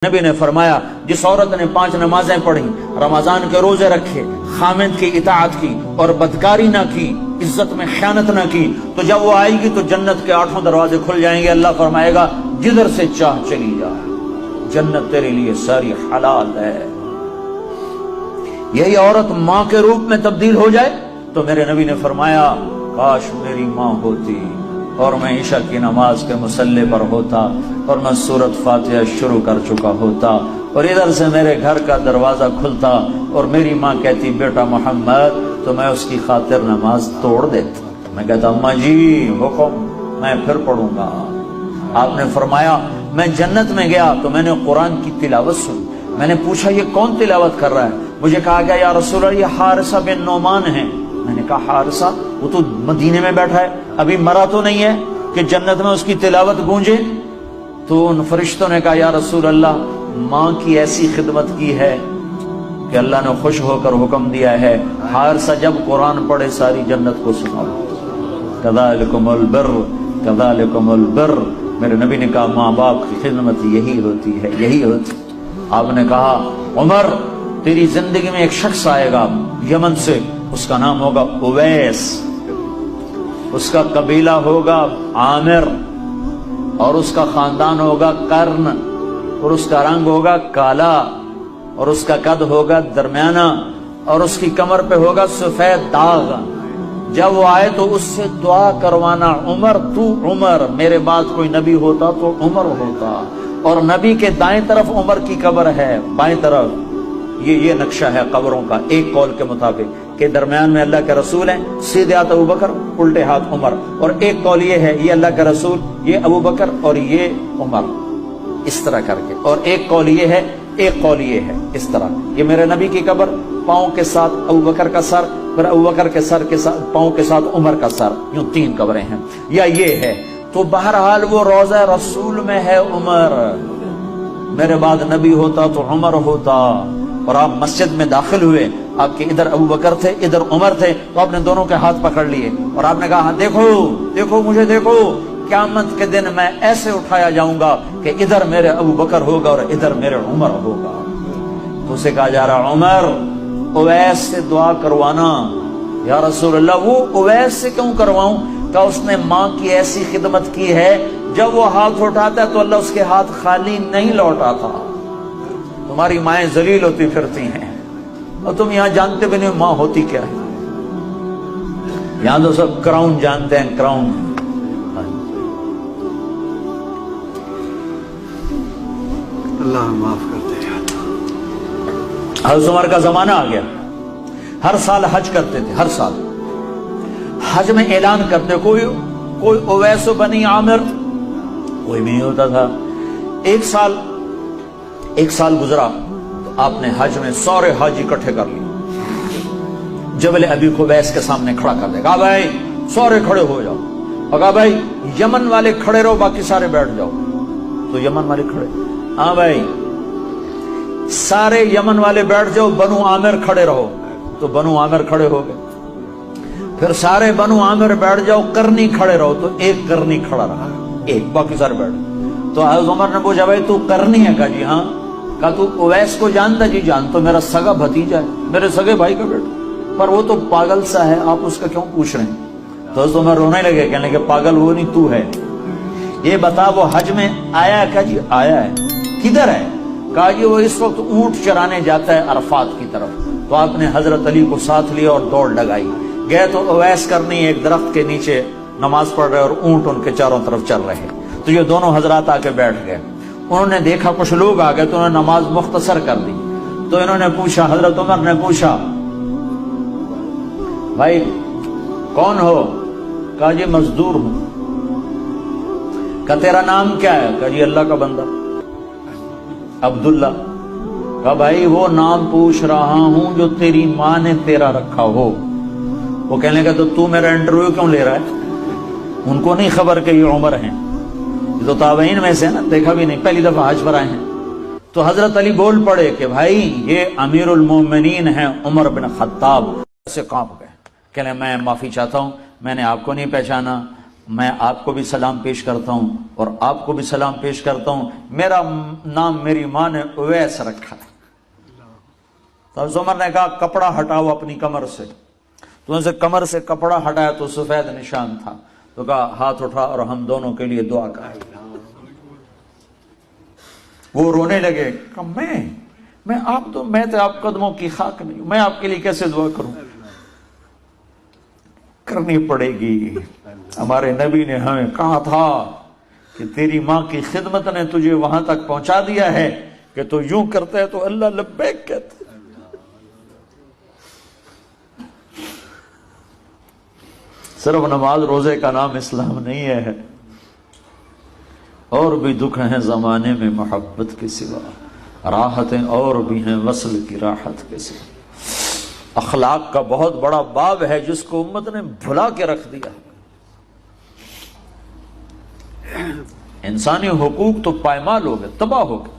نبی نے فرمایا جس عورت نے 5 نمازیں پڑھی، رمضان کے روزے رکھے، خامد کی اطاعت کی اور بدکاری نہ کی، عزت میں خیانت نہ کی، تو جب وہ آئے گی تو جنت کے 8 دروازے کھل جائیں گے۔ اللہ فرمائے گا جدھر سے چاہ چلی جا، جنت تیرے لیے ساری حلال ہے۔ یہی عورت ماں کے روپ میں تبدیل ہو جائے تو میرے نبی نے فرمایا کاش میری ماں ہوتی اور میں عشاء کی نماز کے مصلی پر ہوتا اور میں سورۃ فاتحہ شروع کر چکا ہوتا اور ادھر سے میرے گھر کا دروازہ کھلتا اور میری ماں کہتی بیٹا محمد، تو میں اس کی خاطر نماز توڑ دیتا۔ میں کہتا اماں جی حکم، میں پھر پڑھوں گا۔ آپ نے فرمایا میں جنت میں گیا تو میں نے قرآن کی تلاوت سنی، میں نے پوچھا یہ کون تلاوت کر رہا ہے؟ مجھے کہا گیا یا رسول اللہ یہ حارثہ بن نعمان ہے۔ میں نے کہا حارثہ؟ وہ تو مدینے میں بیٹھا ہے، ابھی مرا تو نہیں ہے کہ جنت میں اس کی تلاوت گونجے؟ تو ان فرشتوں نے کہا یا رسول اللہ ماں کی ایسی خدمت کی ہے کہ اللہ نے خوش ہو کر حکم دیا ہے حارثہ جب قرآن پڑھے ساری جنت کو سناؤ۔ کذالکم البر کذالکم البر۔ میرے نبی نے کہا ماں باپ کی خدمت یہی ہوتی ہے، یہی ہوتی۔ آپ نے کہا عمر تیری زندگی میں ایک شخص آئے گا یمن سے، اس کا نام ہوگا اویس، اس کا قبیلہ ہوگا عامر اور اس کا خاندان ہوگا قرن اور اس کا رنگ ہوگا کالا اور اس کا قد ہوگا درمیانہ اور اس کی کمر پہ ہوگا سفید داغ۔ جب وہ آئے تو اس سے دعا کروانا عمر تو عمر، میرے بعد کوئی نبی ہوتا تو عمر ہوتا۔ اور نبی کے دائیں طرف عمر کی قبر ہے، بائیں طرف یہ نقشہ ہے قبروں کا، ایک قول کے مطابق کہ درمیان میں اللہ کے رسول ہیں، سیدھے ہاتھ ابو بکر، الٹے ہاتھ عمر، اور ایک قول یہ ہے یہ اللہ کے رسول، یہ ابو بکر اور یہ عمر، اس طرح کر کے، اور ایک قول یہ ہے، ایک قول یہ ہے، اس طرح۔ یہ میرے نبی کی قبر، پاؤں کے ساتھ ابو بکر کا سر، پھر ابو بکر کے سر کے ساتھ پاؤں کے ساتھ عمر کا سر، یوں 3 قبریں ہیں، یا یہ ہے۔ تو بہرحال وہ روضہ رسول میں ہے عمر، میرے بعد نبی ہوتا تو عمر ہوتا۔ اور آپ مسجد میں داخل ہوئے، آپ کے ادھر ابو بکر تھے ادھر عمر تھے، تو آپ نے دونوں کے ہاتھ پکڑ لیے اور آپ نے کہا دیکھو دیکھو مجھے دیکھو، قیامت کے دن میں ایسے اٹھایا جاؤں گا کہ ادھر میرے ابو بکر ہوگا اور ادھر میرے عمر ہوگا۔ تو اسے کہا جا رہا عمر اویس سے دعا کروانا۔ یا رسول اللہ وہ اویس سے کیوں کرواؤں؟ کہ اس نے ماں کی ایسی خدمت کی ہے، جب وہ ہاتھ اٹھاتا ہے تو اللہ اس کے ہاتھ خالی نہیں لوٹاتا۔ تمہاری مائیں ذلیل ہوتی پھرتی ہیں اور تم یہاں جانتے بھی نہیں ماں ہوتی کیا ہے، یہاں تو سب کراؤن جانتے ہیں، کراؤن۔ اللہ معاف کرتے ہیں۔ حضرت عمر کا زمانہ آ گیا، ہر سال حج کرتے تھے، ہر سال حج میں اعلان کرتے، کوئی اویس بنی عامر کوئی بھی نہیں ہوتا تھا۔ ایک سال گزرا تو آپ نے حج میں سارے حاجی اکٹھے کر لیے، جبل ابی قبیس کے سامنے کھڑا کر دے، کہا بھائی سارے کھڑے ہو جاؤ، اور کہا بھائی یمن والے کھڑے رہو باقی سارے بیٹھ جاؤ۔ تو یمن والے کھڑے، ہاں بھائی سارے یمن والے بیٹھ جاؤ، بنو عامر کھڑے رہو، تو بنو عامر کھڑے ہو گئے۔ پھر سارے بنو عامر بیٹھ جاؤ، کرنی کھڑے رہو، تو ایک کرنی کھڑا رہا، ایک، باقی سارے بیٹھ گئے۔ تو حضرت عمر نے پوچھا بھائی تو کرنی ہے؟ کہا جی ہاں۔ کہا تو اویس کو جانتا؟ جی جانتا، میرا سگا بھتیجا ہے، میرے سگے بھائی کا بیٹا، پر وہ تو پاگل سا ہے، آپ اس کا کیوں پوچھ رہے ہیں؟ تو حضرت عمر رونے لگے، کہنے لگے پاگل وہ نہیں تو ہے، یہ بتا وہ حج میں آیا ہے؟ کہا جی آیا ہے۔ کدھر ہے؟ کہا جی وہ اس وقت اونٹ چرانے جاتا ہے عرفات کی طرف۔ تو آپ نے حضرت علی کو ساتھ لیا اور دوڑ لگائی، گئے تو اویس کرنی ایک درخت کے نیچے نماز پڑھ رہے اور اونٹ ان کے چاروں طرف چل رہے، تو یہ دونوں حضرات آ کے بیٹھ گئے۔ انہوں نے دیکھا کچھ لوگ آ گئے تو انہوں نے نماز مختصر کر دی، تو انہوں نے پوچھا، حضرت عمر نے پوچھا بھائی کون ہو؟ کہا جی مزدور ہوں۔ کہا تیرا نام کیا ہے؟ کہا جی اللہ کا بندہ عبداللہ۔ کہا بھائی وہ نام پوچھ رہا ہوں جو تیری ماں نے تیرا رکھا ہو۔ وہ کہنے لگا تو میرا انٹرویو کیوں لے رہا ہے؟ ان کو نہیں خبر کہ یہ عمر ہیں، یہ تو تابعین میں سے نا، دیکھا بھی نہیں، پہلی دفعہ حج پر آئے ہیں۔ تو حضرت علی بول پڑے کہ بھائی یہ امیر المومنین ہیں عمر بن خطاب۔ سے کانپ گئے، کہنے میں معافی چاہتا ہوں، میں نے آپ کو نہیں پہچانا، میں آپ کو بھی سلام پیش کرتا ہوں اور آپ کو بھی سلام پیش کرتا ہوں، میرا نام میری ماں نے اویس رکھا ہے۔ تو حضرت عمر نے کہا کپڑا ہٹاؤ اپنی کمر سے، تو ان سے کمر سے کپڑا ہٹایا تو سفید نشان تھا، تو کہا ہاتھ اٹھا اور ہم دونوں کے لیے دعا کر۔ وہ رونے لگے، کہا میں تو آپ قدموں کی خاک نہیں ہوں، میں آپ کے لیے کیسے دعا کروں؟ کرنی پڑے گی۔ ہمارے نبی نے ہمیں کہا تھا کہ تیری ماں کی خدمت نے تجھے وہاں تک پہنچا دیا ہے کہ تو یوں کرتا ہے تو اللہ لبیک کہتا ہے۔ صرف نماز روزے کا نام اسلام نہیں ہے، اور بھی دکھ ہیں زمانے میں محبت کے سوا، راحتیں اور بھی ہیں وصل کی راحت کے سوا۔ اخلاق کا بہت بڑا باب ہے جس کو امت نے بھلا کے رکھ دیا۔ انسانی حقوق تو پائمال ہو گئے، تباہ ہو گئے۔